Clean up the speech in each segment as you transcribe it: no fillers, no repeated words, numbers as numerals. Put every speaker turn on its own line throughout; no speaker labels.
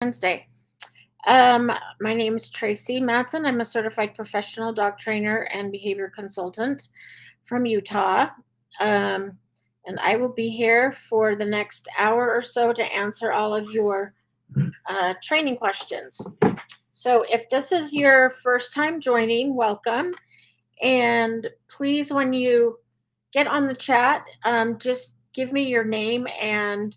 Wednesday. My name is Tracy Matson. I'm a certified professional dog trainer and behavior consultant from Utah. Um, and I will be here for the next hour or so to answer all of your training questions. So, if this is your first time joining, welcome. And please, when you get on the chat, just give me your name and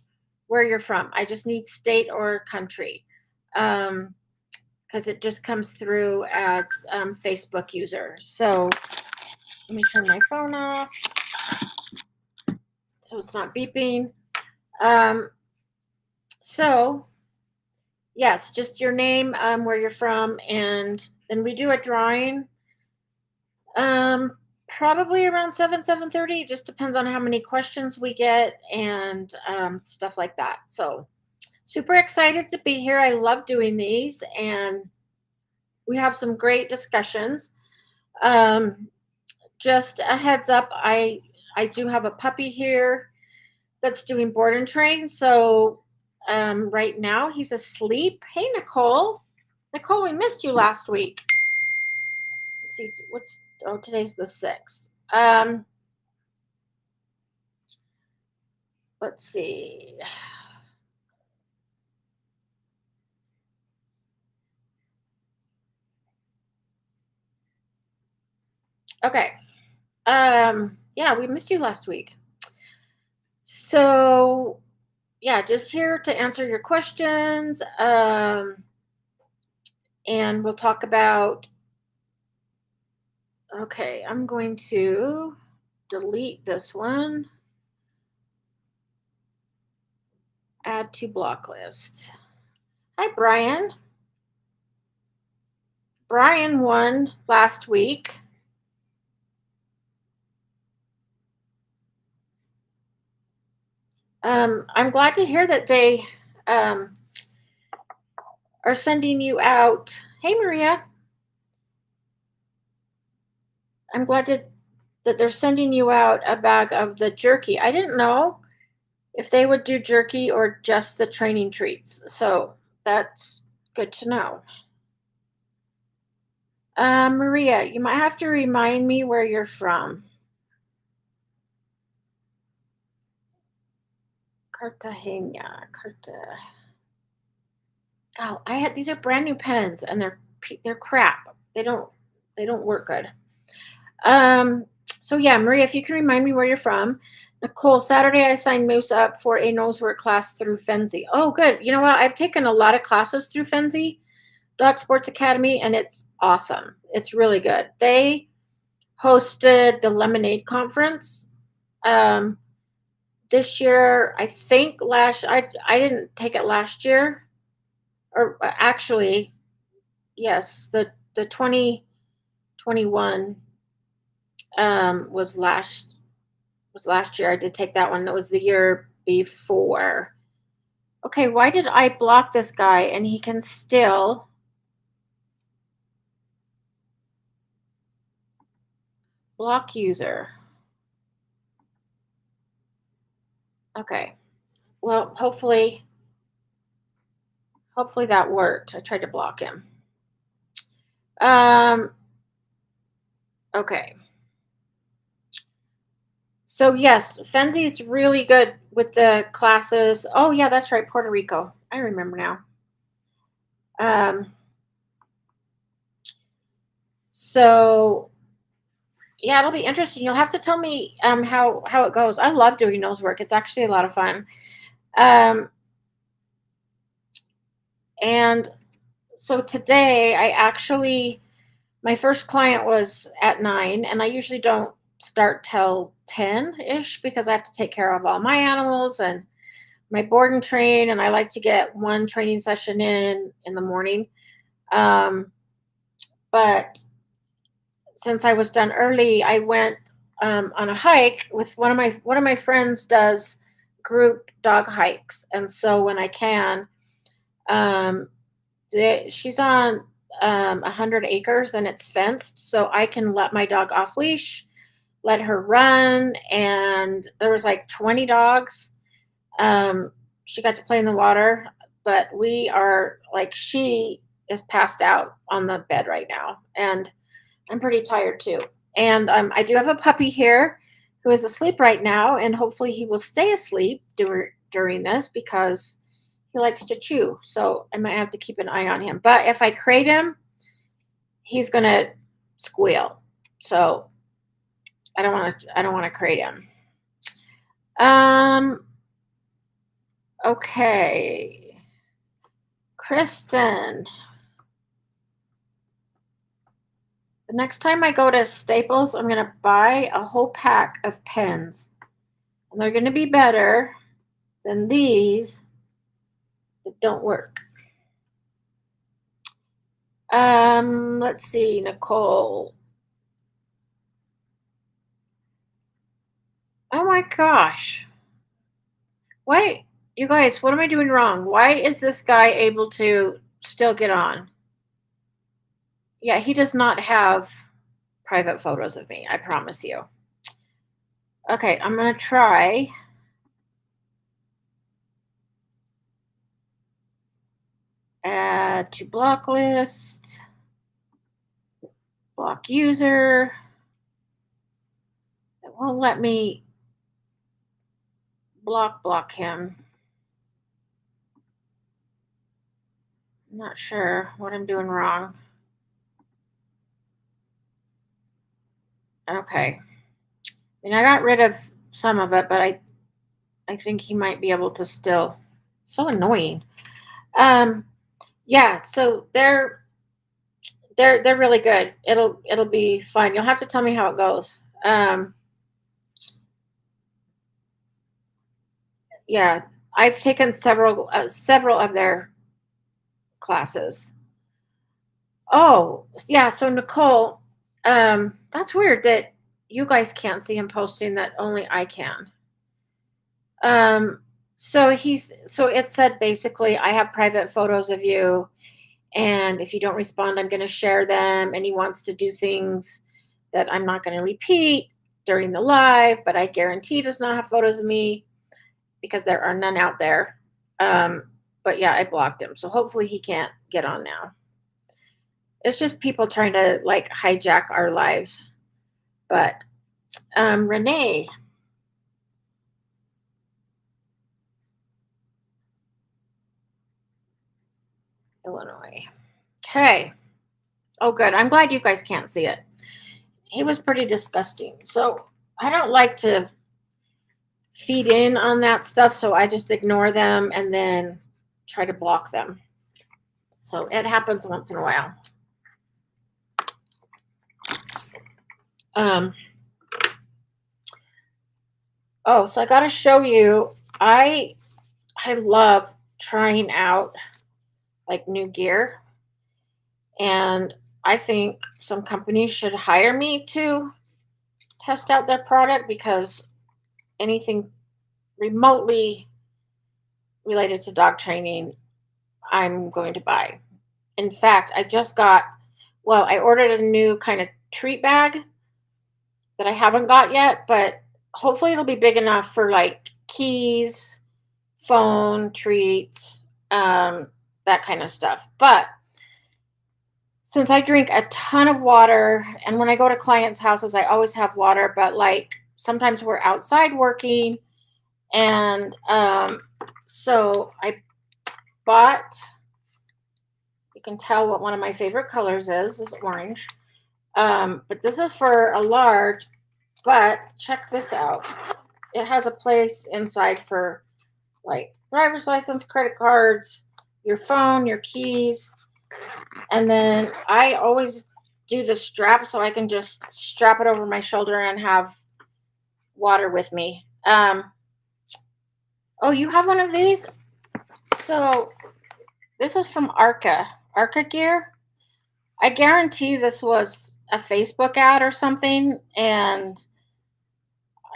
where you're from. I just need state or country. Because it just comes through as Facebook user. So let me turn my phone off so it's not beeping. Um, so yes, just your name, where you're from, and then we do a drawing. Probably around 7:30. It just depends on how many questions we get and stuff like that. So super excited to be here. I love doing these, and we have some great discussions. Um, just a heads up, I do have a puppy here that's doing board and train. So right now he's asleep. Hey Nicole, Nicole, we missed you last week. Let's see, today's the 6th. Let's see. Okay. Yeah, we missed you last week. So yeah, just here to answer your questions. And we'll talk about, okay, I'm going to delete this one. Add to block list. Hi, Brian. Brian won last week. I'm glad to hear that they are sending you out. Hey, Maria. I'm glad that they're sending you out a bag of the jerky. I didn't know if they would do jerky or just the training treats. So that's good to know. Maria, you might have to remind me where you're from. Cartagena. Oh, these are brand new pens and they're crap. They don't work good. So yeah, Maria, if you can remind me where you're from. Nicole, Saturday I signed Moose up for a nosework class through Fenzi. Oh, good. You know what? I've taken a lot of classes through Fenzi Dog Sports Academy, and it's awesome. It's really good. They hosted the Lemonade Conference this year. I think I didn't take it last year, or actually, yes, the 2021 was last year. I did take that one. That was the year before. Okay, why did I block this guy and he can still block user? Okay. Well, hopefully that worked. I tried to block him. Okay. So yes, Fenzi's really good with the classes. Oh yeah, that's right, Puerto Rico. I remember now. So yeah, it'll be interesting. You'll have to tell me how it goes. I love doing nose work. It's actually a lot of fun. And so today my first client was at 9, and I usually don't start till 10-ish because I have to take care of all my animals and my board and train, and I like to get one training session in the morning. But since I was done early, I went on a hike with one of my friends does group dog hikes, and so when I can, she's on 100 acres and it's fenced, so I can let my dog off leash, let her run, and there was like 20 dogs. She got to play in the water. but we are like, she is passed out on the bed right now, and I'm pretty tired too. And I do have a puppy here who is asleep right now, and hopefully he will stay asleep during this because he likes to chew. So I might have to keep an eye on him. But if I crate him, he's gonna squeal. So I don't want to. I don't want to crate him. Um. Okay, Kristen. The next time I go to Staples, I'm gonna buy a whole pack of pens, and they're gonna be better than these that don't work. Let's see, Nicole. Oh my gosh. Why, you guys, what am I doing wrong? Why is this guy able to still get on? Yeah, he does not have private photos of me, I promise you. Okay, I'm going to try. Add to block list. Block user. It won't let me block him. I'm not sure what I'm doing wrong. Okay. I mean, I got rid of some of it, but I think he might be able to still. So annoying. Yeah, so they're really good. It'll be fun. You'll have to tell me how it goes. Yeah, I've taken several of their classes. Oh, yeah. So Nicole, that's weird that you guys can't see him posting that only I can. So it said basically, I have private photos of you, and if you don't respond, I'm going to share them. And he wants to do things that I'm not going to repeat during the live, but I guarantee does not have photos of me because there are none out there. But yeah, I blocked him, so hopefully he can't get on now. It's just people trying to like hijack our lives. But Renee. Illinois. Okay. Oh, good. I'm glad you guys can't see it. He was pretty disgusting. So I don't like to feed in on that stuff, so I just ignore them and then try to block them. So it happens once in a while. So I got to show you. I love trying out like new gear, and I think some companies should hire me to test out their product because anything remotely related to dog training, I'm going to buy. In fact, I ordered a new kind of treat bag that I haven't got yet, but hopefully it'll be big enough for like keys, phone, treats, that kind of stuff. But since I drink a ton of water, and when I go to clients' houses, I always have water, but like sometimes we're outside working, and so I bought, you can tell what one of my favorite colors is orange. But this is for a large, but check this out. It has a place inside for like driver's license, credit cards, your phone, your keys. And then I always do the strap so I can just strap it over my shoulder and have water with me. Oh, you have one of these? So this is from Arca Gear. I guarantee this was a Facebook ad or something, and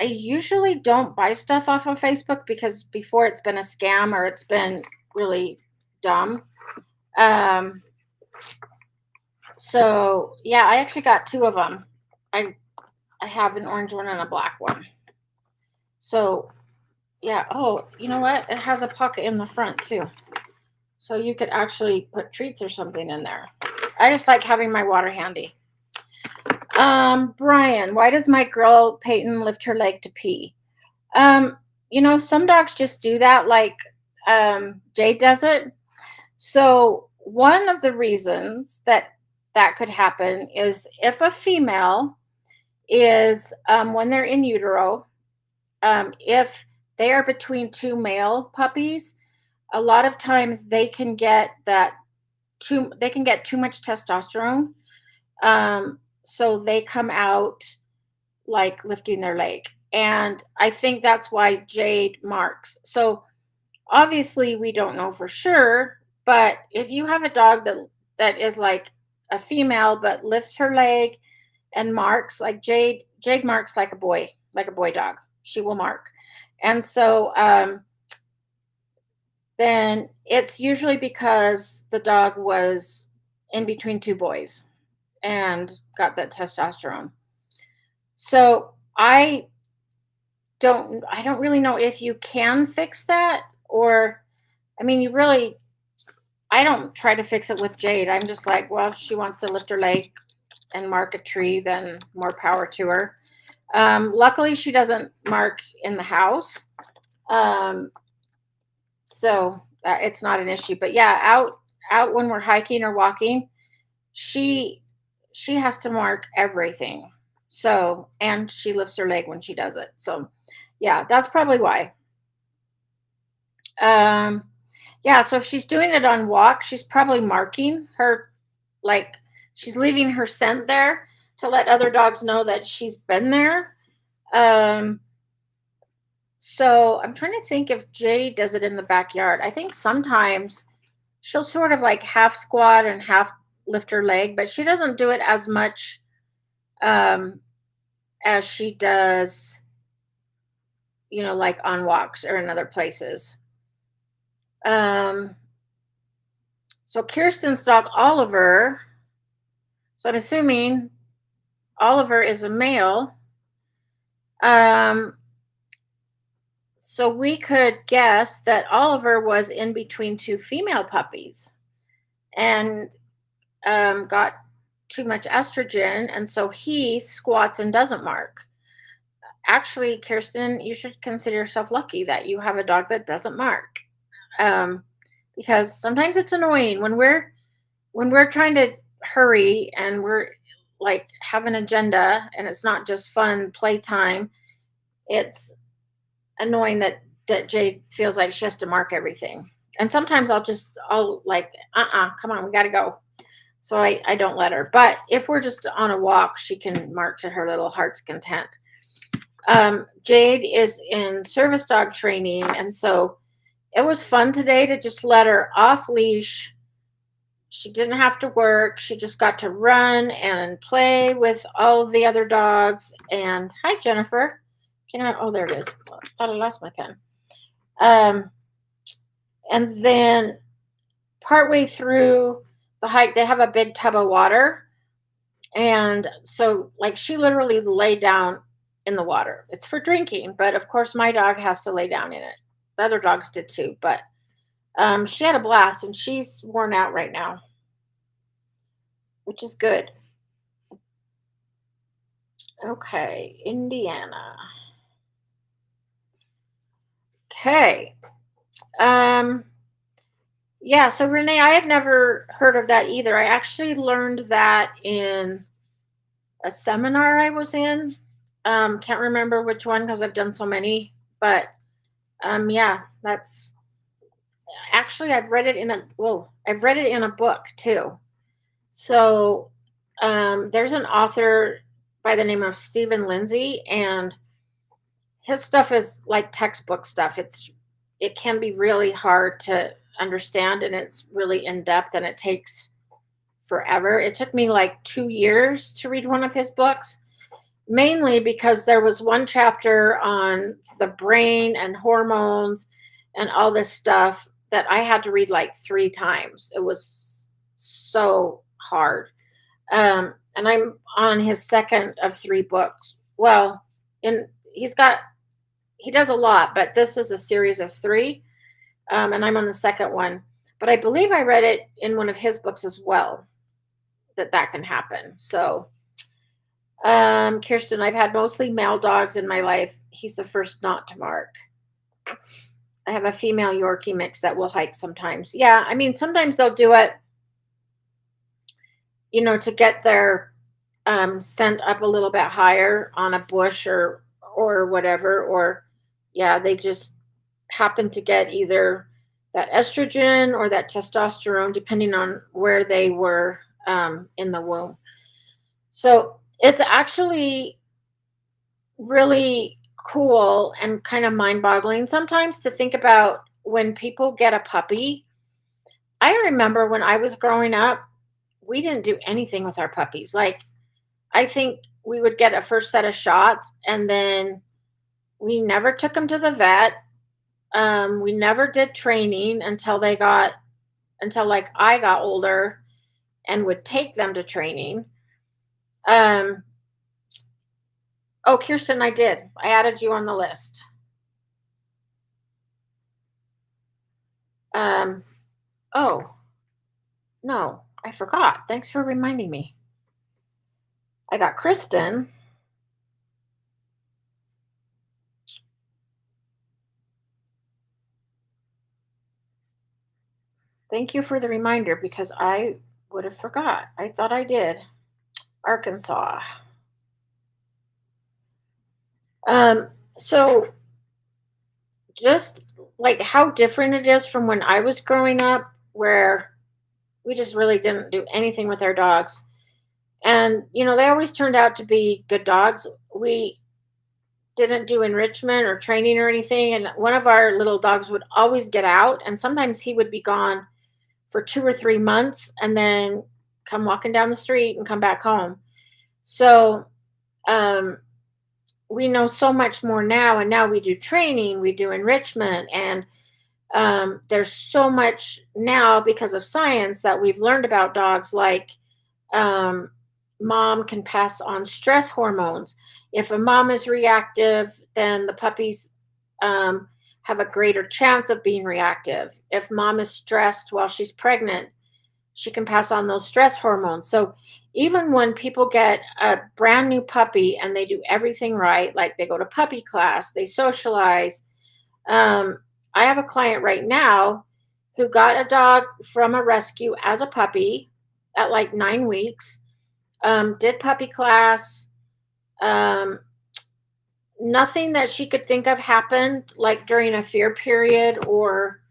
I usually don't buy stuff off of Facebook because before it's been a scam or it's been really dumb. So yeah, I actually got two of them. I have an orange one and a black one. So yeah. Oh, you know what? It has a pocket in the front too. So you could actually put treats or something in there. I just like having my water handy. Brian, why does my girl Peyton lift her leg to pee? Um, some dogs just do that, like Jade does it. So one of the reasons that could happen is if a female is when they're in utero, if they are between two male puppies, a lot of times they can get too much testosterone. So they come out like lifting their leg. And I think that's why Jade marks. So obviously we don't know for sure, but if you have a dog that is like a female but lifts her leg and marks, like Jade marks like a boy dog. She will mark. And so then it's usually because the dog was in between two boys and got that testosterone. So I don't really know if you can fix that, or I mean I don't try to fix it with Jade. I'm just like, well, if she wants to lift her leg and mark a tree, then more power to her. Luckily she doesn't mark in the house. So it's not an issue. But yeah, out when we're hiking or walking, she has to mark everything. So, and she lifts her leg when she does it. So yeah, that's probably why. Um, yeah, so if she's doing it on walk, she's probably marking her, like she's leaving her scent there to let other dogs know that she's been there. Um, so I'm trying to think if Jade does it in the backyard. I think sometimes she'll sort of like half squat and half lift her leg, but she doesn't do it as much um, as she does, like on walks or in other places. So Kirsten's dog Oliver. So I'm assuming Oliver is a male. So we could guess that Oliver was in between two female puppies and got too much estrogen, and so he squats and doesn't mark. Actually, Kirsten, you should consider yourself lucky that you have a dog that doesn't mark, because sometimes it's annoying when we're trying to hurry and we're like have an agenda and it's not just fun playtime. It's annoying that Jade feels like she has to mark everything. And sometimes I'll like, come on, we got to go. So I don't let her. But if we're just on a walk, she can mark to her little heart's content. Jade is in service dog training. And so it was fun today to just let her off leash. She didn't have to work. She just got to run and play with all of the other dogs. And hi, Jennifer. Oh, there it is. I thought I lost my pen. And then partway through the hike, they have a big tub of water. And so, like, she literally lay down in the water. It's for drinking, but of course, my dog has to lay down in it. The other dogs did too, but she had a blast, and she's worn out right now, which is good. Okay, Indiana. Okay. Yeah, so Renee, I had never heard of that either. I actually learned that in a seminar I was in. Can't remember which one because I've done so many, but yeah, that's actually I've read it in a book too. So there's an author by the name of Stephen Lindsay, and his stuff is like textbook stuff. It can be really hard to understand, and it's really in depth, and it takes forever. It took me like 2 years to read one of his books, mainly because there was one chapter on the brain and hormones and all this stuff that I had to read like 3 times. It was so hard. And I'm on his second of 3 books. Well, he does a lot, but this is a series of 3. And I'm on the second one. But I believe I read it in one of his books as well, that can happen. So, Kirsten, I've had mostly male dogs in my life. He's the first not to mark. I have a female Yorkie mix that will hike sometimes. Yeah, I mean, sometimes they'll do it, to get their scent up a little bit higher on a bush or whatever. Or yeah, they just happen to get either that estrogen or that testosterone, depending on where they were in the womb. So it's actually really cool and kind of mind boggling sometimes to think about when people get a puppy. I remember when I was growing up, we didn't do anything with our puppies. Like, I think we would get a first set of shots and then we never took them to the vet. We never did training until like I got older and would take them to training. Um, oh, Kirsten, I did. I added you on the list. Oh, no, I forgot. Thanks for reminding me. I got Kristen. Thank you for the reminder because I would have forgot. I thought I did. Arkansas. So just like how different it is from when I was growing up, where we just really didn't do anything with our dogs. And, they always turned out to be good dogs. We didn't do enrichment or training or anything. And one of our little dogs would always get out. And sometimes he would be gone for 2 or 3 months and then come walking down the street and come back home. So um, we know so much more now. And now we do training, we do enrichment. And there's so much now because of science that we've learned about dogs, like um, mom can pass on stress hormones. If a mom is reactive, then the puppies have a greater chance of being reactive. If mom is stressed while she's pregnant, she can pass on those stress hormones. So even when people get a brand new puppy and they do everything right, like they go to puppy class, they socialize. I have a client right now who got a dog from a rescue as a puppy at like 9 weeks, did puppy class. Um, Nothing that she could think of happened like during a fear period or,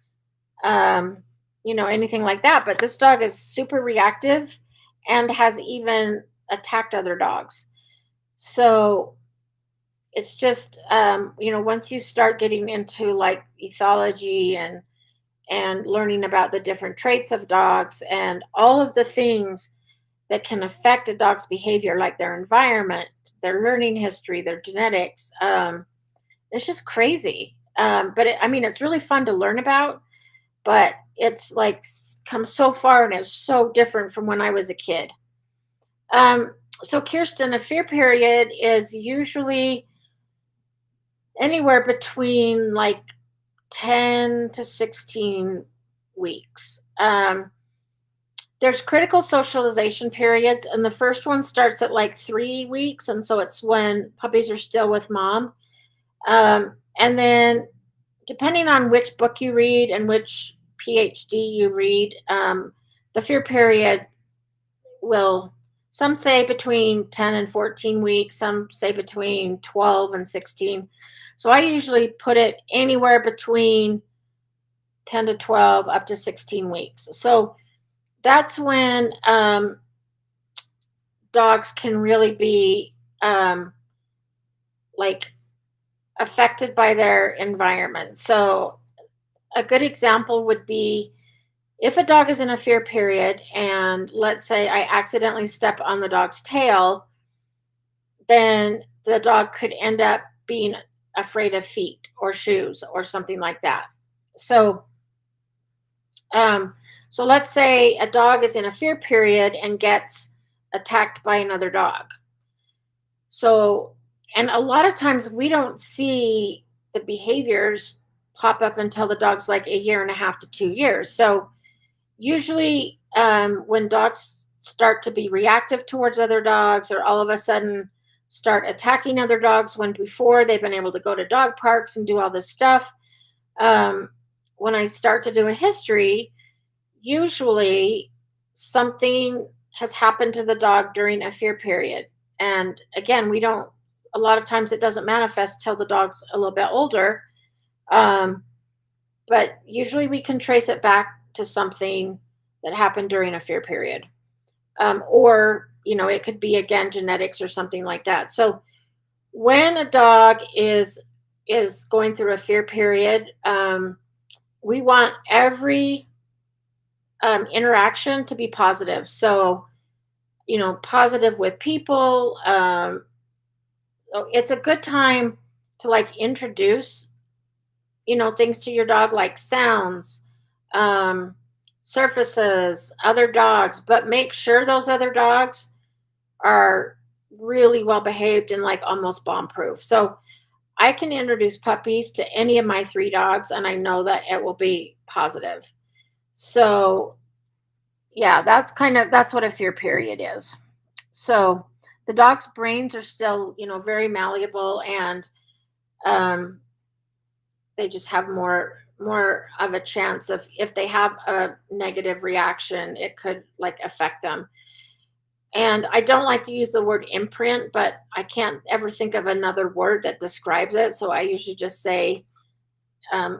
anything like that. But this dog is super reactive and has even attacked other dogs. So it's just, once you start getting into like ethology and learning about the different traits of dogs and all of the things that can affect a dog's behavior, like their environment, their learning history, their genetics. It's just crazy. It's really fun to learn about, but it's like come so far and is so different from when I was a kid. So Kirsten, a fear period is usually anywhere between like 10 to 16 weeks. There's critical socialization periods, and the first one starts at like 3 weeks, and so it's when puppies are still with mom. And then, depending on which book you read and which PhD you read, the fear period will, some say between 10 and 14 weeks, some say between 12 and 16. So I usually put it anywhere between 10 to 12 up to 16 weeks. So that's when dogs can really be like affected by their environment. So a good example would be if a dog is in a fear period and let's say I accidentally step on the dog's tail, then the dog could end up being afraid of feet or shoes or something like that. So so let's say a dog is in a fear period and gets attacked by another dog. So, and a lot of times we don't see the behaviors pop up until the dog's like a year and a half to 2 years. So Usually, when dogs start to be reactive towards other dogs, or all of a sudden start attacking other dogs when before they've been able to go to dog parks and do all this stuff, um, when I start to do a history, usually something has happened to the dog during a fear period. And again, we don't, a lot of times it doesn't manifest till the dog's a little bit older. Um, but usually we can trace it back to something that happened during a fear period. Or, it could be again genetics or something like that. So when a dog is going through a fear period, we want every interaction to be positive. So, positive with people. So it's a good time to like introduce, things to your dog like sounds, um, surfaces, other dogs, but make sure those other dogs are really well behaved and like almost bomb proof. So I can introduce puppies to any of my three dogs and I know that it will be positive. So yeah, that's what a fear period is. So the dog's brains are still, very malleable, and um, they just have more of a chance of, if they have a negative reaction, it could like affect them. And I don't like to use the word imprint, but I can't ever think of another word that describes it. So I usually just say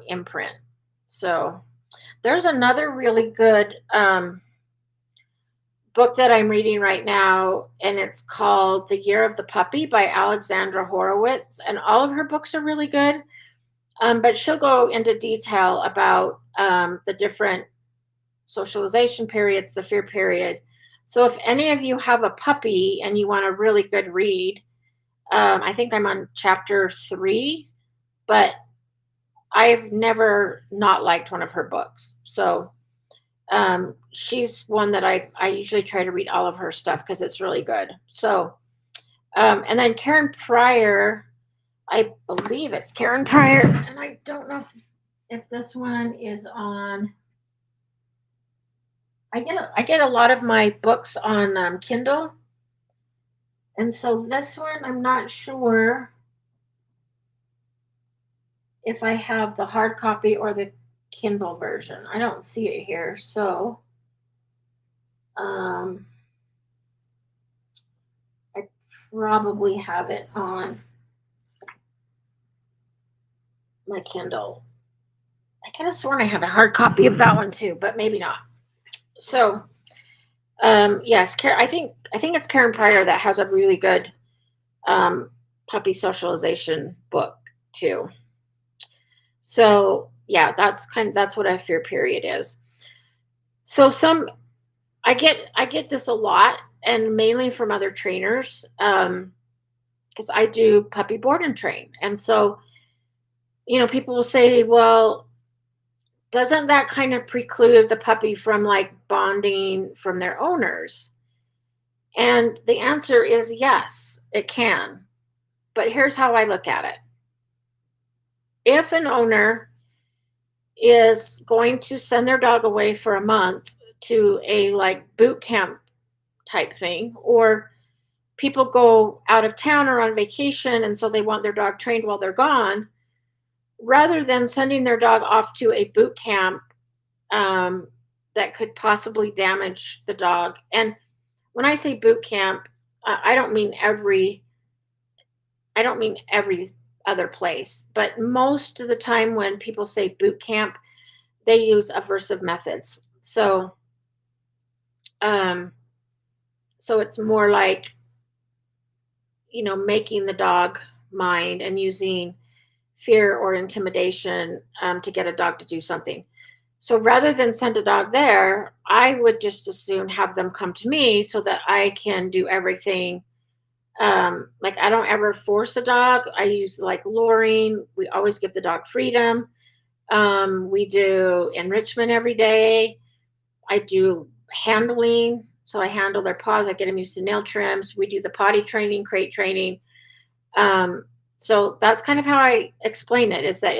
imprint. So there's another really good book that I'm reading right now, and it's called The Year of the Puppy by Alexandra Horowitz. And all of her books are really good. But she'll go into detail about the different socialization periods, the fear period. So if any of you have a puppy and you want a really good read, I think I'm on chapter 3, but I've never not liked one of her books. So she's one that I usually try to read all of her stuff because it's really good. So and then Karen Pryor, I believe it's Karen Pryor, and I don't know if this one is on. I get a lot of my books on Kindle, and so this one I'm not sure if I have the hard copy or the Kindle version. I don't see it here, so um, I probably have it on my Kindle. I could have sworn I had a hard copy of that one too, but maybe not. So, yes, I think it's Karen Pryor that has a really good puppy socialization book too. So, yeah, that's what a fear period is. So I get this a lot, and mainly from other trainers, because I do puppy board and train, and so people will say, well, doesn't that kind of preclude the puppy from like bonding from their owners? And the answer is yes, it can. But here's how I look at it. If an owner is going to send their dog away for a month to a like boot camp type thing, or people go out of town or on vacation and so they want their dog trained while they're gone, rather than sending their dog off to a boot camp um, that could possibly damage the dog. And when I say boot camp, I don't mean every other place, but most of the time when people say boot camp, they use aversive methods. Um, so it's more like, making the dog mind and using fear or intimidation to get a dog to do something. So rather than send a dog there, I would just as soon have them come to me so that I can do everything. Like I don't ever force a dog. I use like luring. We always give the dog freedom. We do enrichment every day. I do handling. So I handle their paws. I get them used to nail trims. We do the potty training, crate training. Um, so that's kind of how I explain it, is that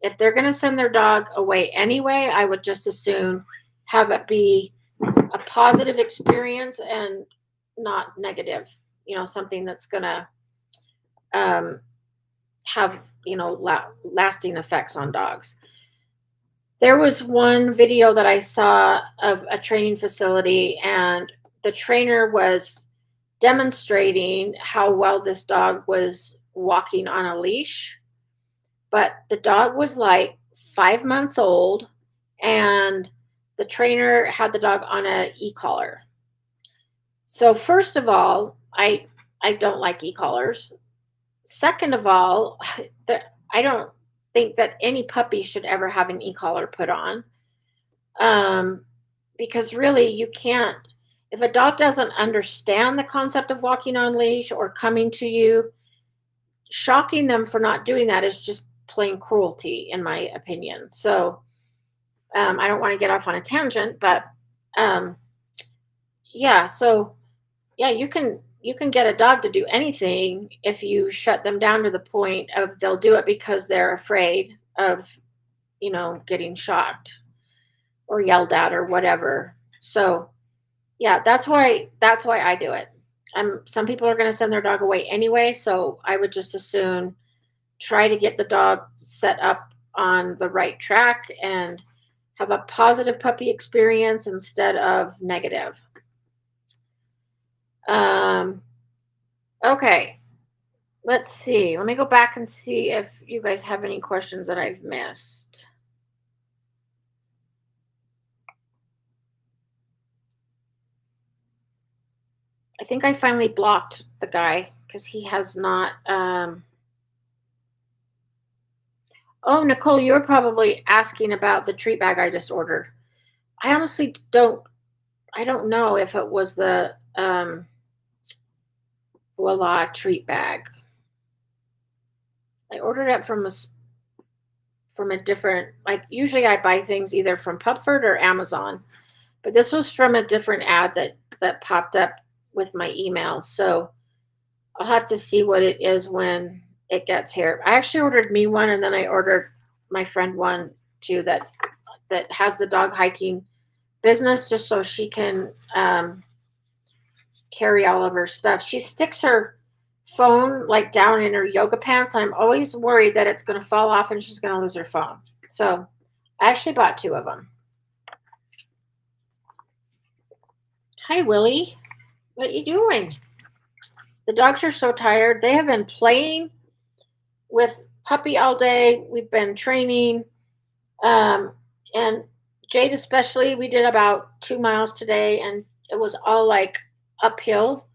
if they're going to send their dog away anyway, I would just as soon have it be a positive experience and not negative, something that's going to have, lasting effects on dogs. There was one video that I saw of a training facility, and the trainer was demonstrating how well this dog was walking on a leash. But the dog was like 5 months old, and the trainer had the dog on a e-collar. So first of all, I don't like e-collars. Second of all, I don't think that any puppy should ever have an e-collar put on. Because really you can't, if a dog doesn't understand the concept of walking on leash or coming to you, shocking them for not doing that is just plain cruelty, in my opinion. So I don't want to get off on a tangent, but yeah, so yeah, you can get a dog to do anything if you shut them down to the point of they'll do it because they're afraid of, getting shocked or yelled at or whatever. So yeah, that's why I do it. Some people are going to send their dog away anyway, so I would just as soon try to get the dog set up on the right track and have a positive puppy experience instead of negative. Okay, let's see. Let me go back and see if you guys have any questions that I've missed. I think I finally blocked the guy because he has not. Oh, Nicole, you're probably asking about the treat bag I just ordered. I honestly don't know if it was the Voila treat bag. I ordered it from a different, like usually I buy things either from Pupford or Amazon, but this was from a different ad that popped up with my email. So I'll have to see what it is when it gets here. I actually ordered me one, and then I ordered my friend one too that has the dog hiking business, just so she can carry all of her stuff. She sticks her phone like down in her yoga pants. I'm always worried that it's going to fall off and she's going to lose her phone. So I actually bought 2 of them. Hi, Willie. What are you doing? The dogs are so tired. They have been playing with Puppy all day. We've been training. And Jade especially, we did about 2 miles today, and it was all like uphill.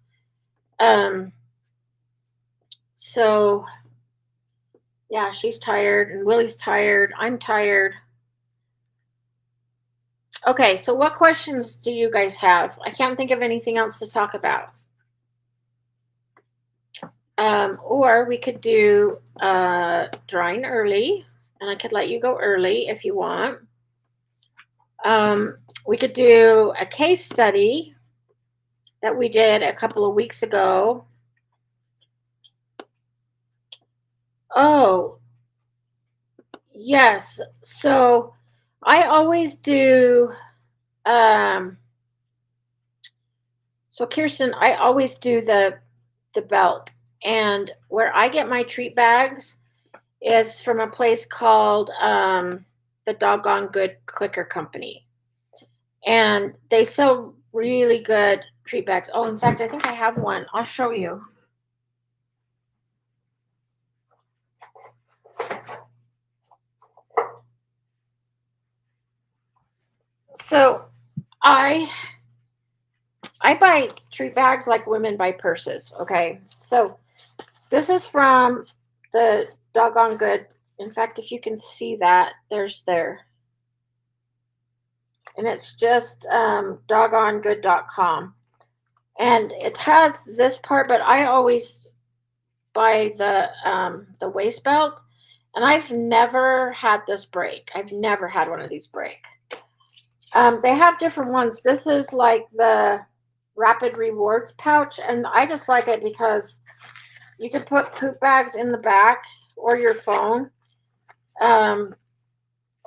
So yeah, she's tired, and Willie's tired. I'm tired. Okay, so what questions do you guys have? I can't think of anything else to talk about. Or we could do drawing early, and I could let you go early if you want. We could do a case study that we did a couple of weeks ago. Oh, yes. So I always do. So Kirsten, I always do the belt, and where I get my treat bags is from a place called the Doggone Good Clicker Company, and they sell really good treat bags. Oh, in fact, I think I have one. I'll show you. So I buy treat bags like women buy purses. Okay, so this is from the Doggone Good. In fact, if you can see that, there's there. And it's just doggonegood.com. And it has this part, but I always buy the waist belt, and I've never had this break. I've never had one of these break. They have different ones. This is like the Rapid Rewards pouch, and I just like it because you can put poop bags in the back or your phone.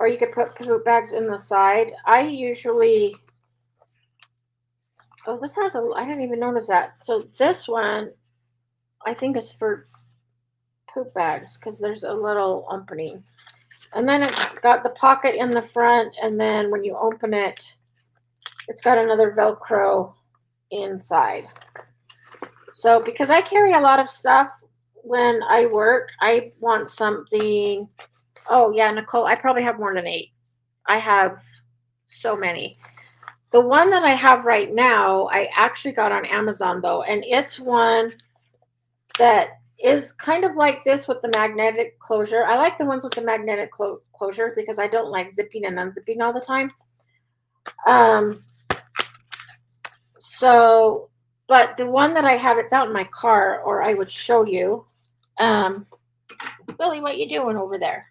or you could put poop bags in the side. I usually, oh, this has a, I didn't even notice that. So this one, I think is for poop bags because there's a little opening. And then it's got the pocket in the front, and then when you open it, it's got another Velcro inside. So because I carry a lot of stuff when I work, I want something. Oh, yeah, Nicole, I probably have more than 8. I have so many. The one that I have right now, I actually got on Amazon, though, and it's one that is kind of like this with the magnetic closure. I like the ones with the magnetic closure because I don't like zipping and unzipping all the time. So, but the one that I have, it's out in my car, or I would show you. Billy, what you doing over there?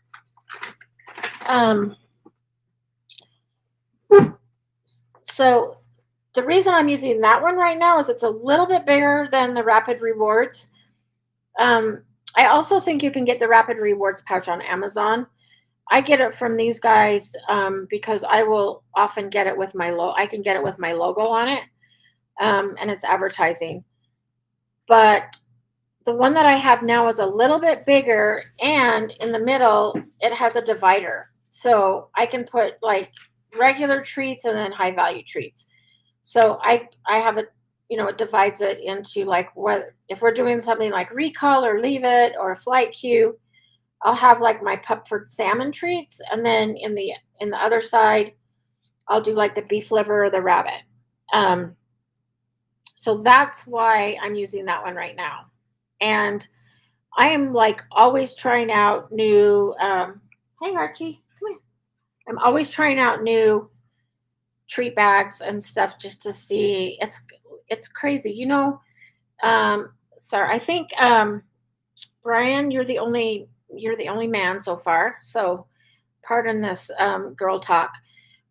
So the reason I'm using that one right now is it's a little bit bigger than the Rapid Rewards. I also think you can get the Rapid Rewards pouch on Amazon. I get it from these guys because I will often get it with my I can get it with my logo on it, and it's advertising. But the one that I have now is a little bit bigger, and in the middle it has a divider, so I can put like regular treats and then high value treats. So I have it, it divides it into like what if we're doing something like recall or leave it or flight queue, I'll have like my Pupford salmon treats, and then in the other side, I'll do like the beef liver or the rabbit. So that's why I'm using that one right now, and I am like always trying out new. Hey Archie, come here. I'm always trying out new treat bags and stuff just to see. It's crazy, Sorry, I think Brian, you're the only man so far, so pardon this girl talk.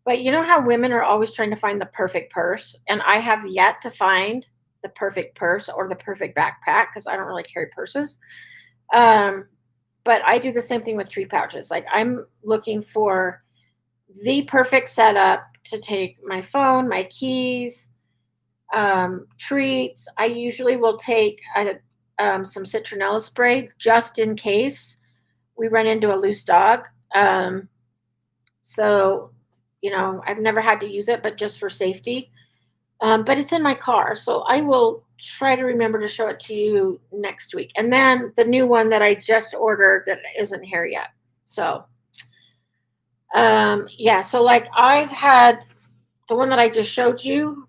But you know how women are always trying to find the perfect purse, and I have yet to find the perfect purse or the perfect backpack because I don't really carry purses. But I do the same thing with treat pouches. Like I'm looking for the perfect setup to take my phone, my keys, treats. I usually will take some citronella spray just in case we run into a loose dog. So, I've never had to use it, but just for safety. But it's in my car, so I will try to remember to show it to you next week. And then the new one that I just ordered that isn't here yet. So, yeah, so like I've had the one that I just showed you.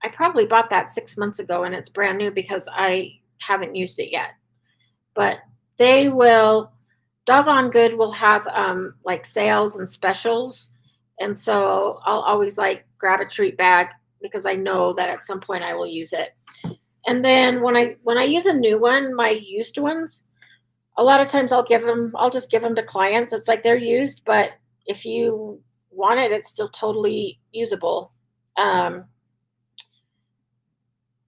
I probably bought that 6 months ago and it's brand new because I haven't used it yet. But they will, Doggone Good will have like sales and specials. And so I'll always like grab a treat bag because I know that at some point I will use it. And then when I use a new one, my used ones, a lot of times I'll just give them to clients. It's like they're used, but if you want it, it's still totally usable.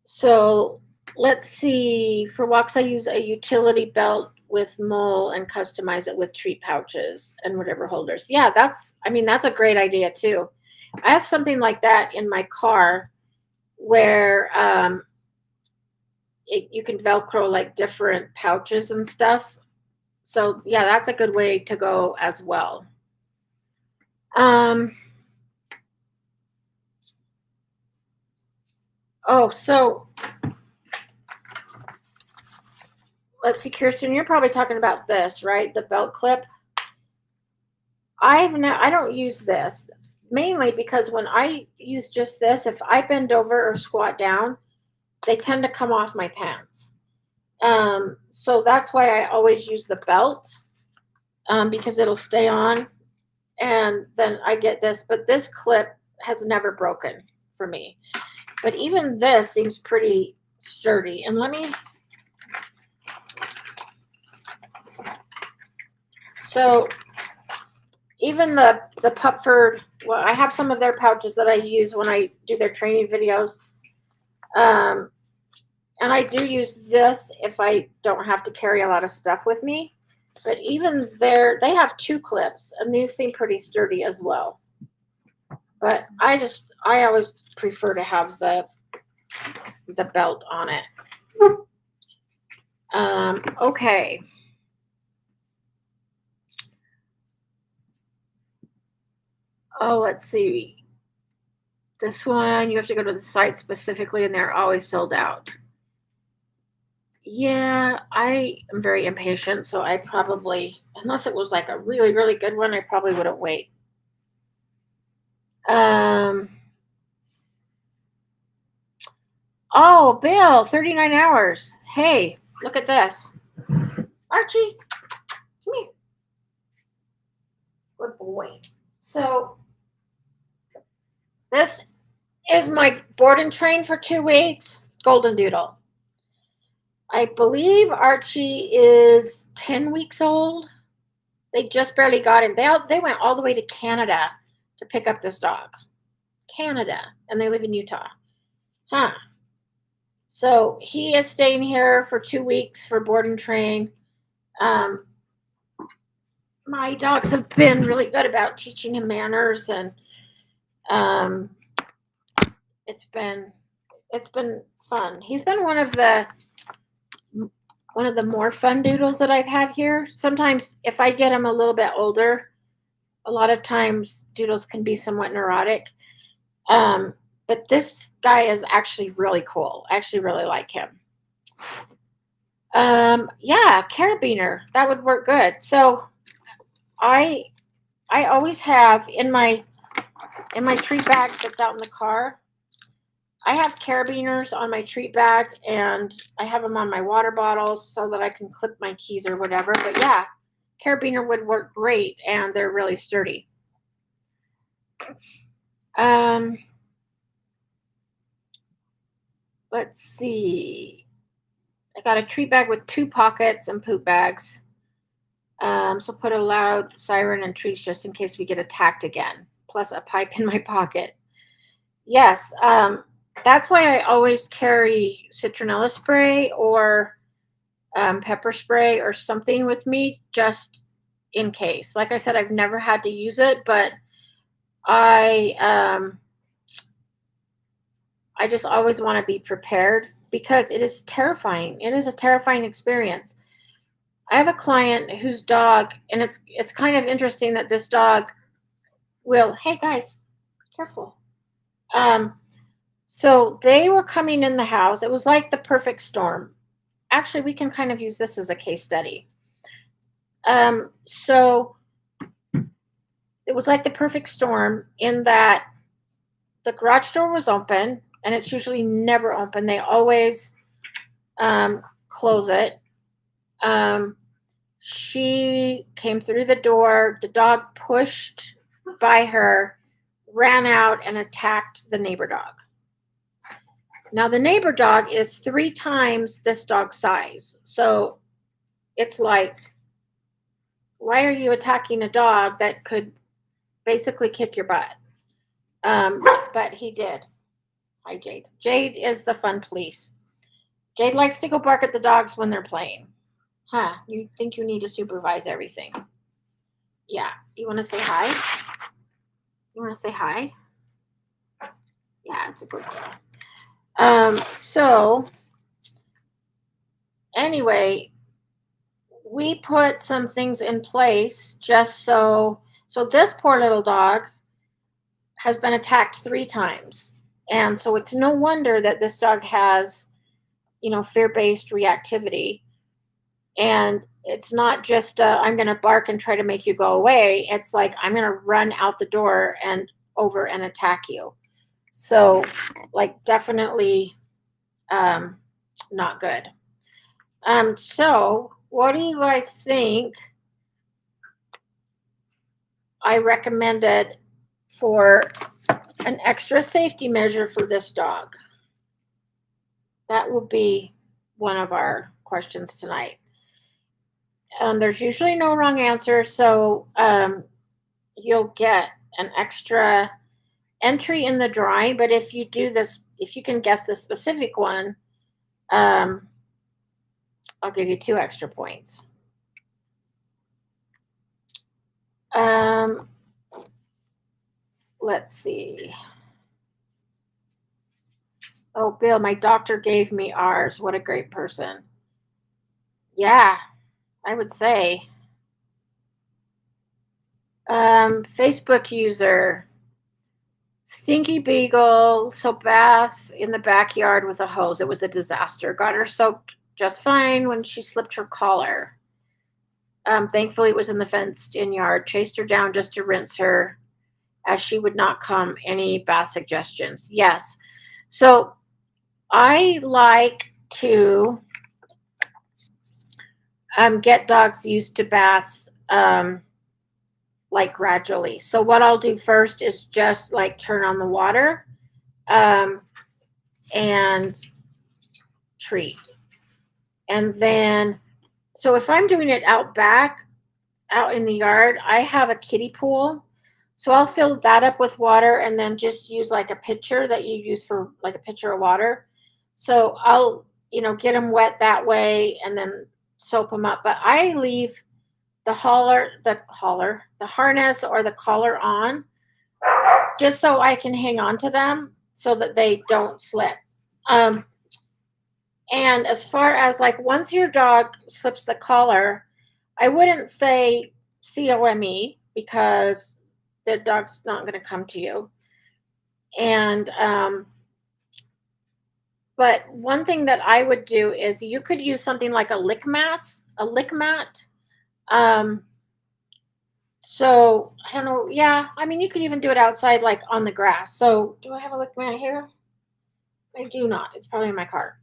So let's see. For walks, I use a utility belt with mole and customize it with treat pouches and whatever holders. Yeah, that's a great idea too. I have something like that in my car where you can Velcro like different pouches and stuff. So yeah, that's a good way to go as well. Oh, so let's see, Kirsten, you're probably talking about this, right? The belt clip. I don't use this mainly because when I use just this, if I bend over or squat down, they tend to come off my pants. So that's why I always use the belt because it'll stay on, and then I get this. But this clip has never broken for me. But even this seems pretty sturdy. And let me. So even the Pupford, well, I have some of their pouches that I use when I do their training videos. And I do use this if I don't have to carry a lot of stuff with me. But even there, they have 2 clips, and these seem pretty sturdy as well. But I always prefer to have the belt on it. Okay. Oh, let's see. This one, you have to go to the site specifically, and they're always sold out. Yeah, I am very impatient, so I probably, unless it was like a really, really good one, I probably wouldn't wait. Oh, Bill, 39 hours. Hey, look at this. Archie, come here. Good boy. So, this is my board and train for 2 weeks. Golden Doodle. I believe Archie is 10 weeks old. They just barely got him. They went all the way to Canada to pick up this dog. Canada. And they live in Utah. Huh. So he is staying here for 2 weeks for board and train. My dogs have been really good about teaching him manners, and it's been fun. He's been one of the more fun doodles that I've had here. Sometimes if I get him a little bit older, a lot of times doodles can be somewhat neurotic. But this guy is actually really cool. I actually really like him. Yeah, carabiner. That would work good. So I always have in my treat bag that's out in the car, I have carabiners on my treat bag, and I have them on my water bottles so that I can clip my keys or whatever. But yeah, carabiner would work great, and they're really sturdy. Let's see. I got a treat bag with 2 pockets and poop bags. So put a loud siren and treats just in case we get attacked again. Plus a pipe in my pocket. Yes, that's why I always carry citronella spray or pepper spray or something with me just in case. Like I said, I've never had to use it, but I just always want to be prepared because it is terrifying. It is a terrifying experience. I have a client whose dog, and it's kind of interesting that this dog will. Hey guys, be careful. So they were coming in the house. It was like the perfect storm. Actually, we can kind of use this as a case study. So it was like the perfect storm in that the garage door was open, and it's usually never open. They always close it. She came through the door. The dog pushed by her, ran out, and attacked the neighbor dog. Now, the neighbor dog is 3 times this dog's size. So it's like, why are you attacking a dog that could basically kick your butt? But he did. Hi, Jade. Jade is the fun police. Jade likes to go bark at the dogs when they're playing. Huh, you think you need to supervise everything. Yeah, you want to say hi? You want to say hi? Yeah, it's a good girl. So, anyway, we put some things in place just so this poor little dog has been attacked 3 times. And so it's no wonder that this dog has, fear-based reactivity. And it's not just I'm going to bark and try to make you go away. It's like I'm going to run out the door and over and attack you. So, like, definitely not good. So what do you guys think I recommended for an extra safety measure for this dog? That will be one of our questions tonight. There's usually no wrong answer, so you'll get an extra entry in the drawing. But if you do this, if you can guess the specific one, I'll give you 2 extra points. Let's see. Oh, Bill, my doctor gave me ours. What a great person. Yeah, I would say. Facebook user. Stinky Beagle. So bath in the backyard with a hose. It was a disaster. Got her soaked just fine when she slipped her collar. Thankfully, it was in the fenced-in yard. Chased her down just to rinse her, as she would not come. Any bath suggestions? Yes. So I like to get dogs used to baths like gradually. So what I'll do first is just like turn on the water and treat. And then, so if I'm doing it out back, out in the yard, I have a kiddie pool. So I'll fill that up with water and then just use like a pitcher that you use for like a pitcher of water. So I'll, get them wet that way and then soap them up. But I leave the harness or the collar on just so I can hang on to them so that they don't slip. And as far as like once your dog slips the collar, I wouldn't say COME because the dog's not going to come to you. And but one thing that I would do is you could use something like a lick mat. So I don't know. Yeah, I mean you could even do it outside, like on the grass. So do I have a lick mat here? I do not. It's probably in my car.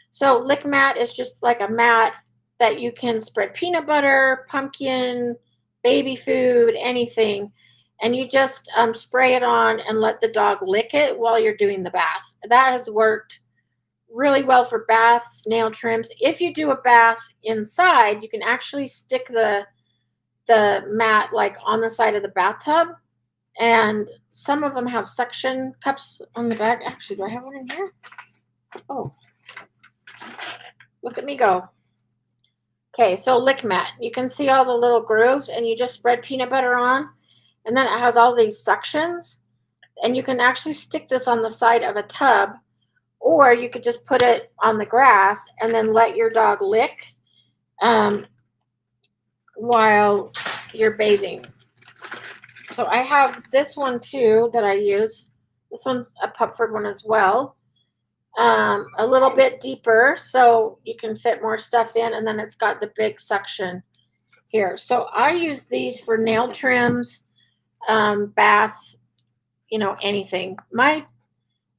So lick mat is just like a mat that you can spread peanut butter, pumpkin, baby food, anything, and you just spray it on and let the dog lick it while you're doing the bath. That has worked really well for baths, nail trims. If you do a bath inside, you can actually stick the mat like on the side of the bathtub, and some of them have suction cups on the back. Actually, do I have one in here? Oh, look at me go. Okay, so lick mat. You can see all the little grooves, and you just spread peanut butter on, and then it has all these suctions, and you can actually stick this on the side of a tub, or you could just put it on the grass and then let your dog lick while you're bathing. So I have this one too that I use. This one's a Pupford one as well. A little bit deeper so you can fit more stuff in, and then it's got the big suction here. So I use these for nail trims, baths, anything.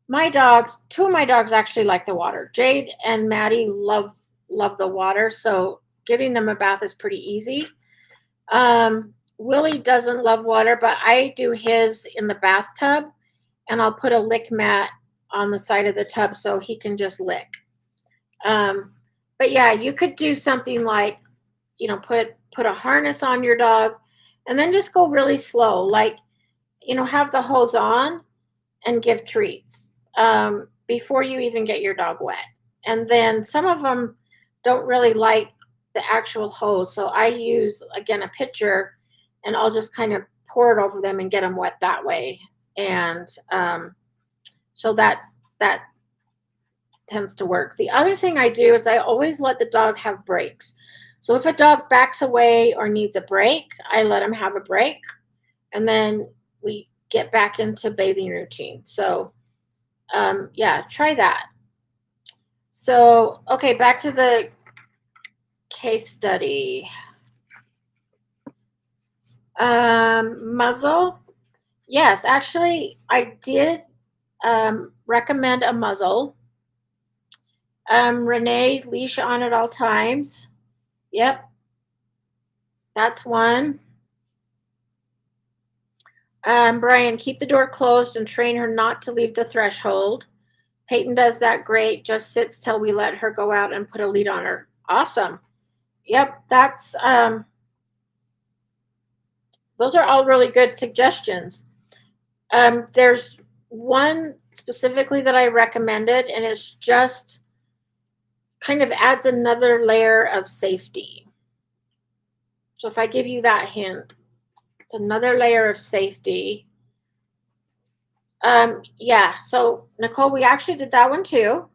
My dogs, two of my dogs actually like the water. Jade and Maddie love the water, so giving them a bath is pretty easy. Willie doesn't love water, but I do his in the bathtub, and I'll put a lick mat on the side of the tub so he can just lick. But yeah, you could do something like, put a harness on your dog and then just go really slow, like, have the hose on and give treats before you even get your dog wet. And then some of them don't really like the actual hose, so I use, again, a pitcher, and I'll just kind of pour it over them and get them wet that way. And so that tends to work. The other thing I do is I always let the dog have breaks. So if a dog backs away or needs a break, I let him have a break, and then we get back into bathing routine. So yeah, try that. So, okay, back to the case study. Muzzle. Yes, actually, I did recommend a muzzle. Renee, leash on at all times. Yep, that's one. Brian, keep the door closed and train her not to leave the threshold. Peyton does that great, just sits till we let her go out and put a lead on her. Awesome. Yep, that's those are all really good suggestions. There's one specifically that I recommended, and it's just kind of adds another layer of safety. So if I give you that hint. It's another layer of safety. Yeah, so Nicole, we actually did that one too.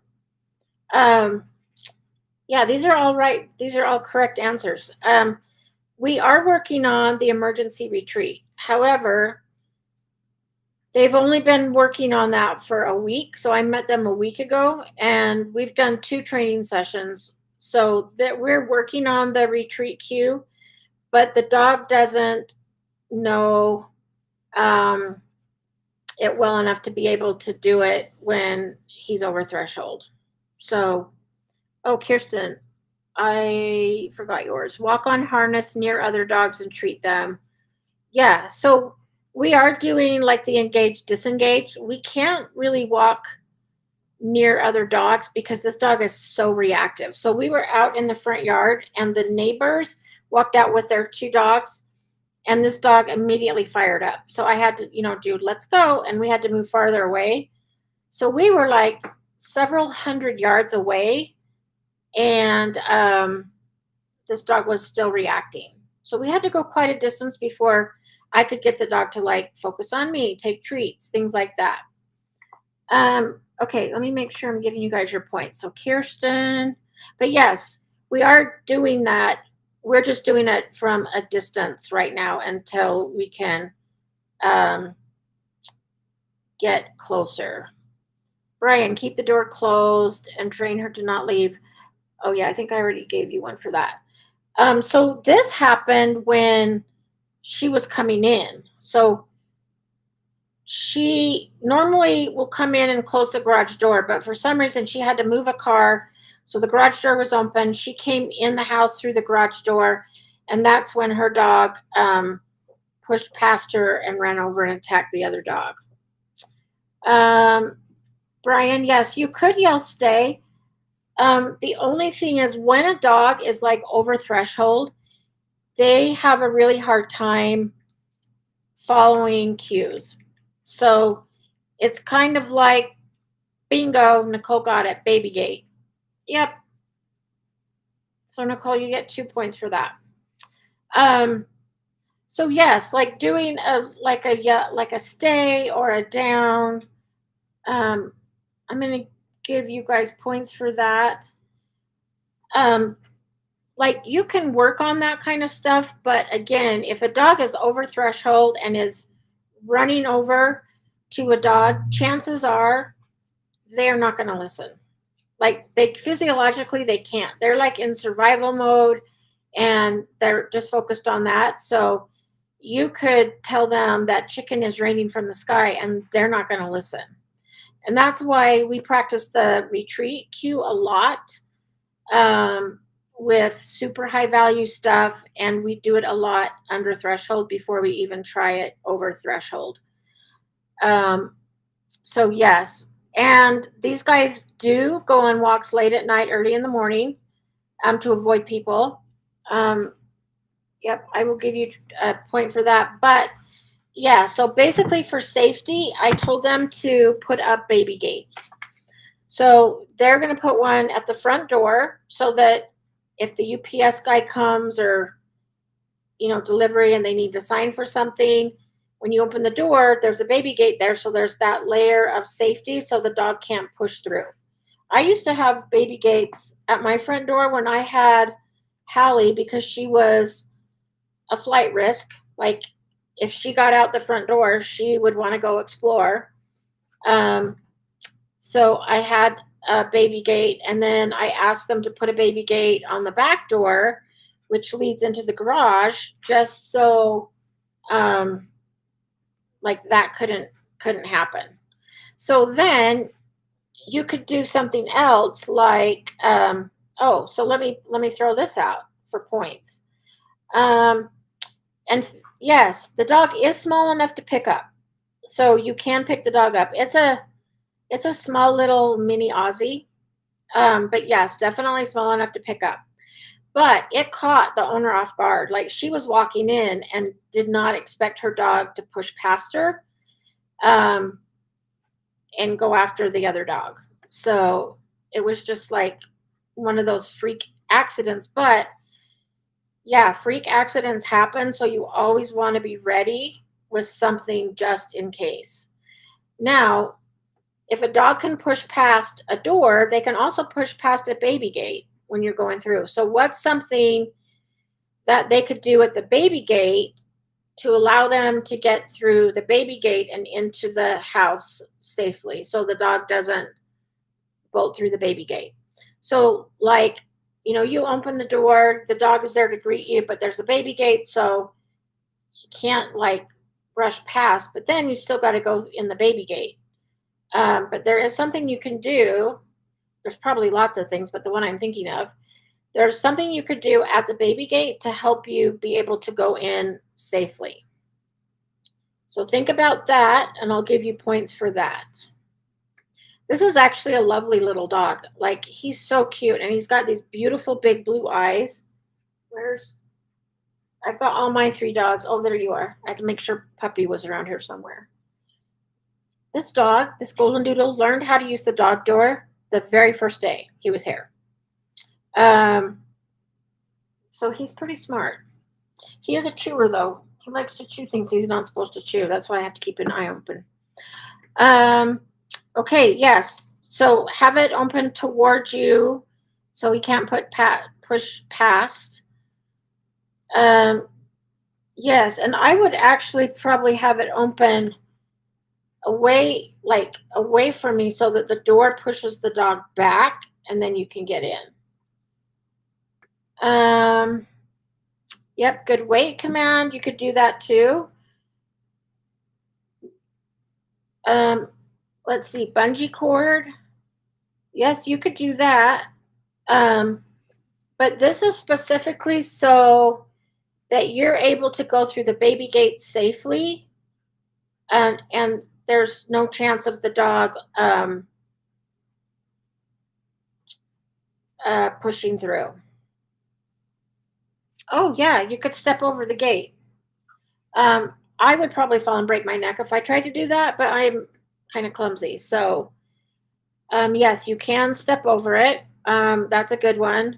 Yeah, these are all right. These are all correct answers. We are working on the emergency retreat. However, they've only been working on that for a week. So I met them a week ago and we've done 2 training sessions. So that we're working on the retreat cue, but the dog doesn't know it well enough to be able to do it when he's over threshold. So, oh, Kirsten, I forgot yours. Walk on harness near other dogs and treat them. Yeah, so we are doing like the engage disengage. We can't really walk near other dogs because this dog is so reactive. So we were out in the front yard and the neighbors walked out with their 2 dogs and this dog immediately fired up. So I had to, dude, let's go. And we had to move farther away. So we were like several hundred yards away and this dog was still reacting. So we had to go quite a distance before I could get the dog to like focus on me, take treats, things like that. Okay, let me make sure I'm giving you guys your points. So Kirsten, but yes, we are doing that. We're just doing it from a distance right now until we can get closer. Brian, keep the door closed and train her to not leave. Oh yeah, I think I already gave you one for that. So this happened when she was coming in. So she normally will come in and close the garage door, but for some reason she had to move a car. So the garage door was open. She came in the house through the garage door, and that's when her dog pushed past her and ran over and attacked the other dog. Brian, yes, you could yell stay. The only thing is when a dog is like over threshold, they have a really hard time following cues. So it's kind of like, bingo, Nicole got it, baby gate. Yep. So Nicole, you get 2 points for that. So yes, like doing a stay or a down. I'm gonna give you guys points for that. Like you can work on that kind of stuff, but again, if a dog is over threshold and is running over to a dog, chances are they're not going to listen. Like they physiologically they can't. They're like in survival mode and they're just focused on that. So you could tell them that chicken is raining from the sky and they're not going to listen. And that's why we practice the retreat cue a lot with super high value stuff, and we do it a lot under threshold before we even try it over threshold. So yes, and these guys do go on walks late at night, early in the morning, to avoid people. Yep, I will give you a point for that. But yeah, so basically for safety, I told them to put up baby gates. So they're going to put one at the front door so that if the UPS guy comes or, delivery and they need to sign for something, when you open the door, there's a baby gate there. So there's that layer of safety so the dog can't push through. I used to have baby gates at my front door when I had Hallie because she was a flight risk. Like if she got out the front door, she would want to go explore. So I had a baby gate, and then I asked them to put a baby gate on the back door, which leads into the garage, just so like that couldn't happen. So then you could do something else like so let me throw this out for points. And yes, the dog is small enough to pick up, so you can pick the dog up. It's a small little mini Aussie, but yes, definitely small enough to pick up. But it caught the owner off guard. Like she was walking in and did not expect her dog to push past her and go after the other dog. So it was just like one of those freak accidents. But Yeah, freak accidents happen, so you always want to be ready with something just in case. Now, if a dog can push past a door, they can also push past a baby gate when you're going through. So, what's something that they could do at the baby gate to allow them to get through the baby gate and into the house safely so the dog doesn't bolt through the baby gate? So, like, you open the door, the dog is there to greet you, but there's a baby gate, so you can't like brush past, but then you still got to go in the baby gate. But there is something you can do. There's probably lots of things, but the one I'm thinking of, there's something you could do at the baby gate to help you be able to go in safely. So think about that, and I'll give you points for that. This is actually a lovely little dog. Like, he's so cute, and he's got these beautiful big blue eyes. I've got all my 3 dogs. Oh, there you are. I had to make sure Puppy was around here somewhere. This dog, this golden doodle, learned how to use the dog door the very first day he was here. So he's pretty smart. He is a chewer, though. He likes to chew things he's not supposed to chew. That's why I have to keep an eye open. Okay, yes. So have it open towards you so he can't push past. Yes, and I would actually probably have it open away from me so that the door pushes the dog back and then you can get in. Yep, good wait command. You could do that too. Let's see, bungee cord. Yes, you could do that. But this is specifically so that you're able to go through the baby gate safely, and there's no chance of the dog pushing through. Oh yeah, you could step over the gate. I would probably fall and break my neck if I tried to do that, but I'm kind of clumsy. So, yes, you can step over it. That's a good one.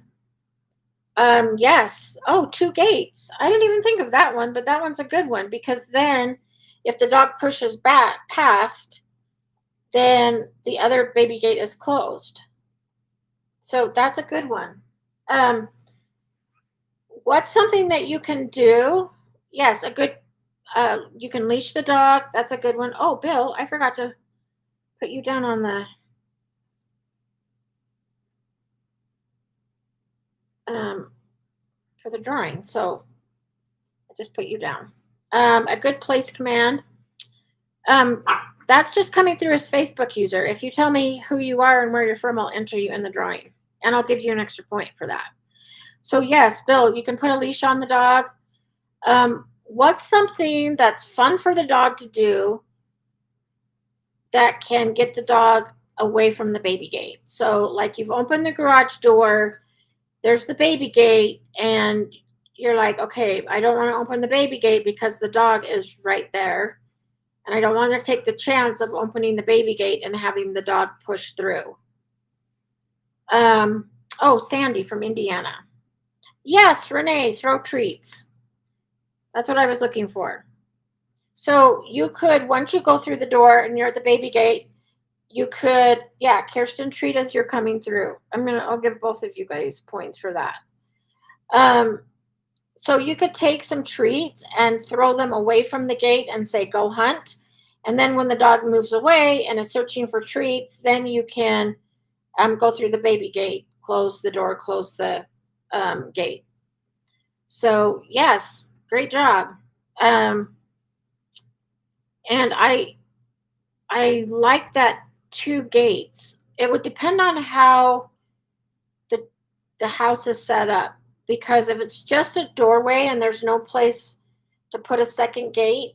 Yes. Oh, 2 gates. I didn't even think of that one, but that one's a good one because then if the dog pushes back past, then the other baby gate is closed. So that's a good one. What's something that you can do? Yes, a good you can leash the dog. That's a good one. Oh, Bill, I forgot to put you down on the for the drawing. So I just put you down. A good place command. That's just coming through as Facebook user. If you tell me who you are and where you're from, I'll enter you in the drawing, and I'll give you an extra point for that. So yes, Bill, you can put a leash on the dog. What's something that's fun for the dog to do that can get the dog away from the baby gate? So, like, you've opened the garage door, there's the baby gate, and you're like, okay, I don't want to open the baby gate because the dog is right there. And I don't want to take the chance of opening the baby gate and having the dog push through. Oh, Sandy from Indiana. Yes, Renee, throw treats. That's what I was looking for. So you could, once you go through the door and you're at the baby gate, you could, yeah, Kirsten, treat as you're coming through. I'll give both of you guys points for that. So you could take some treats and throw them away from the gate and say, go hunt. And then when the dog moves away and is searching for treats, then you can go through the baby gate, close the door, close the gate. So yes, great job. And I like that 2 gates. It would depend on how the house is set up, because if it's just a doorway and there's no place to put a second gate,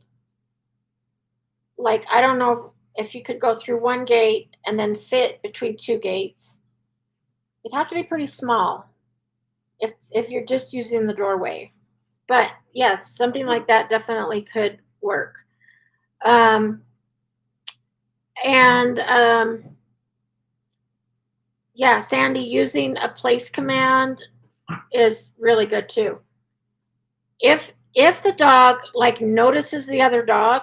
like, I don't know if you could go through 1 gate and then fit between 2 gates. It'd have to be pretty small if you're just using the doorway. But yes, something like that definitely could work. Yeah, Sandy, using a place command is really good too. If the dog like notices the other dog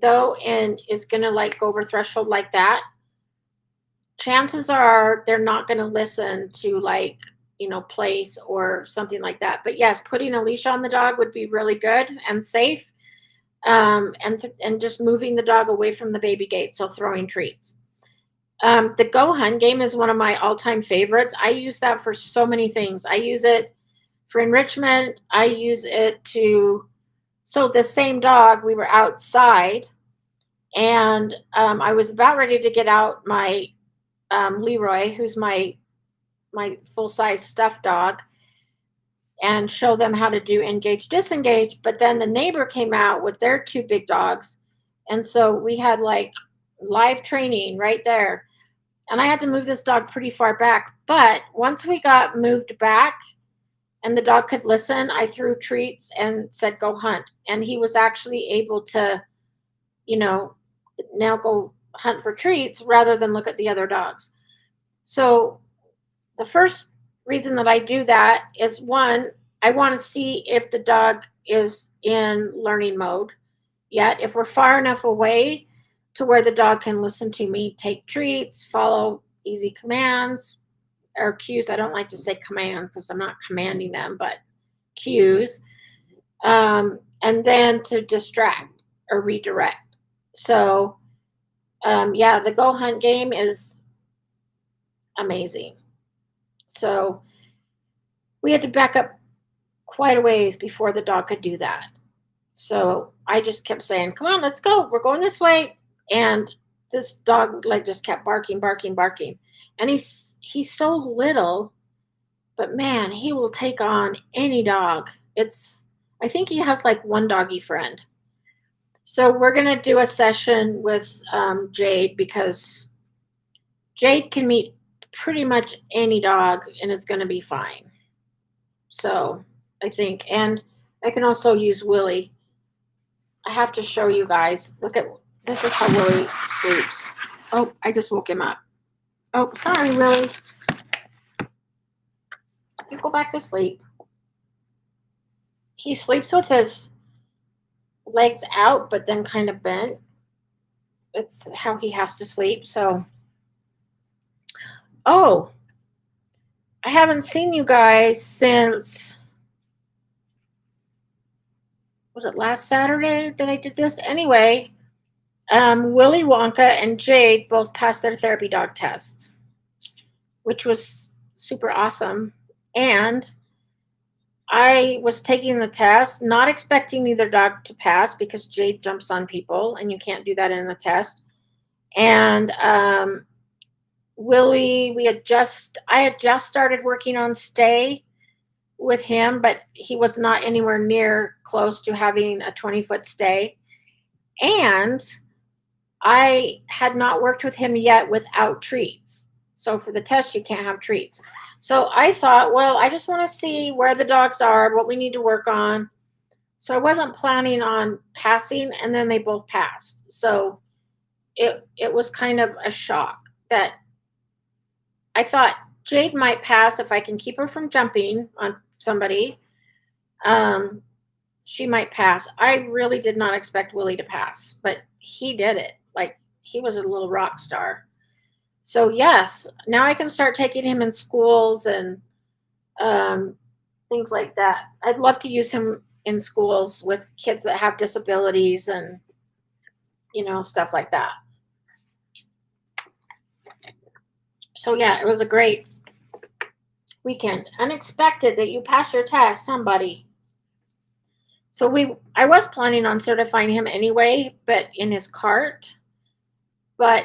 though and is gonna like go over threshold like that, chances are they're not gonna listen to like, place or something like that. But yes, putting a leash on the dog would be really good and safe. And just moving the dog away from the baby gate, so throwing treats. The Gohan game is one of my all-time favorites. I use that for so many things. I use it for enrichment. I use it to, so the same dog, we were outside, and I was about ready to get out my Leroy, who's my full-size stuffed dog, and show them how to do engage, disengage. But then the neighbor came out with their two big dogs. And so we had like live training right there. And I had to move this dog pretty far back. But once we got moved back and the dog could listen, I threw treats and said, go hunt. And he was actually able to, now go hunt for treats rather than look at the other dogs. So the first reason that I do that is, one, I want to see if the dog is in learning mode yet. If we're far enough away to where the dog can listen to me, take treats, follow easy commands or cues. I don't like to say commands because I'm not commanding them, but cues. And then to distract or redirect. So, the Go Hunt game is amazing. So we had to back up quite a ways before the dog could do that. So I just kept saying, come on, let's go. We're going this way. And this dog like just kept barking, barking, barking. And he's so little, but man, he will take on any dog. I think he has like one doggy friend. So we're going to do a session with Jade, because Jade can meet pretty much any dog and is going to be fine. So I think, and I can also use Willie. I have to show you guys. Look at, this is how Willie sleeps. Oh, I just woke him up. Oh, sorry, Willie. You go back to sleep. He sleeps with his legs out, but then kind of bent. It's how he has to sleep. So, oh, I haven't seen you guys since, was it last Saturday that I did this? Anyway, Willy Wonka and Jade both passed their therapy dog tests, which was super awesome. And I was taking the test, not expecting either dog to pass because Jade jumps on people and you can't do that in the test. And Willie, I had just started working on stay with him, but he was not anywhere near close to having a 20-foot stay. And I had not worked with him yet without treats. So for the test, you can't have treats. So I thought, well, I just want to see where the dogs are, what we need to work on. So I wasn't planning on passing, and then they both passed. So it was kind of a shock that I thought Jade might pass if I can keep her from jumping on somebody. She might pass. I really did not expect Willie to pass, but he did it. Like, he was a little rock star. So yes, now I can start taking him in schools and things like that. I'd love to use him in schools with kids that have disabilities and, stuff like that. So yeah, it was a great weekend. Unexpected that you passed your test, huh, buddy? So I was planning on certifying him anyway, but in his cart. But,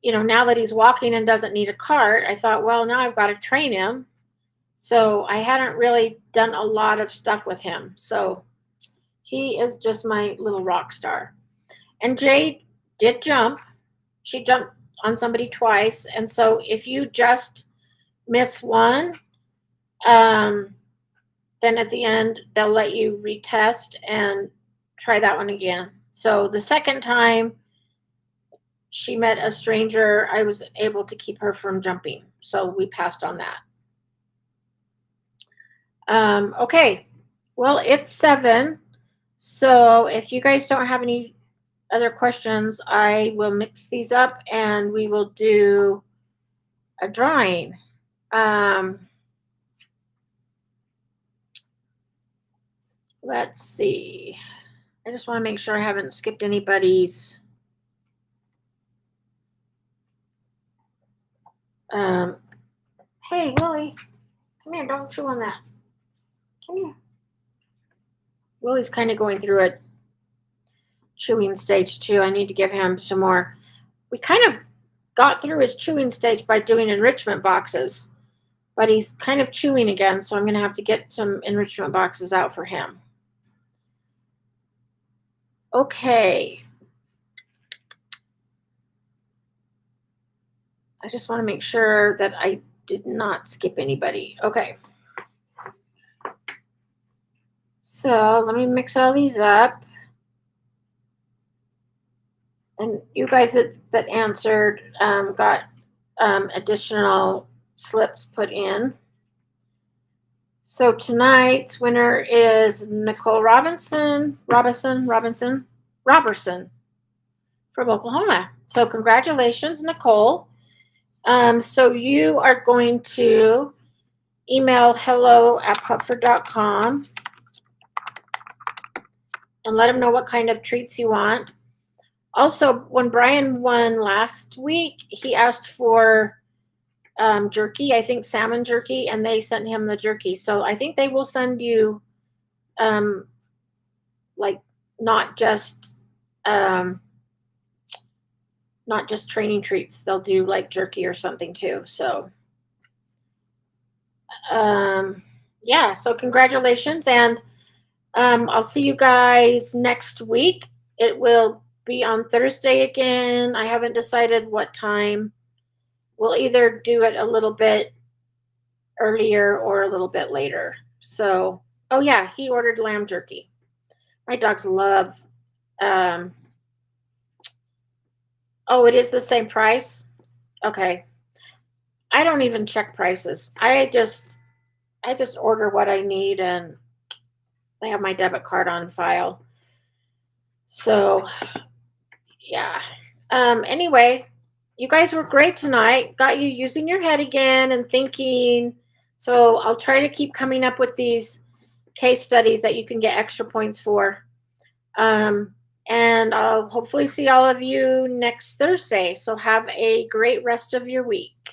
now that he's walking and doesn't need a cart, I thought, well, now I've got to train him. So I hadn't really done a lot of stuff with him. So he is just my little rock star. And Jade did jump. She jumped on somebody twice. And so if you just miss one, then at the end, they'll let you retest and try that one again. So the second time she met a stranger, I was able to keep her from jumping. So we passed on that. Okay, Well, it's 7. So if you guys don't have any other questions, I will mix these up and we will do a drawing. Um, let's see. I just want to make sure I haven't skipped anybody's. Um, hey, Willie, come here. Don't chew on that. Come here. Willie's kind of going through a chewing stage too. I need to give him some more. We kind of got through his chewing stage by doing enrichment boxes, but he's kind of chewing again, so I'm going to have to get some enrichment boxes out for him. Okay. I just want to make sure that I did not skip anybody. Okay. So let me mix all these up. And you guys that answered got additional slips put in. So tonight's winner is Nicole Robertson from Oklahoma. So congratulations, Nicole. So you are going to email hello@pupford.com and let them know what kind of treats you want. Also, when Brian won last week, he asked for jerky, I think salmon jerky, and they sent him the jerky. So I think they will send you like not just training treats. They'll do like jerky or something too. So yeah, so congratulations, and I'll see you guys next week. It will be on Thursday again. I haven't decided what time. We'll either do it a little bit earlier or a little bit later. So, oh yeah, he ordered lamb jerky. My dogs love. Oh, it is the same price. Okay. I don't even check prices. I just order what I need, and I have my debit card on file. So, yeah. Anyway, you guys were great tonight. Got you using your head again and thinking. So I'll try to keep coming up with these case studies that you can get extra points for. And I'll hopefully see all of you next Thursday. So have a great rest of your week.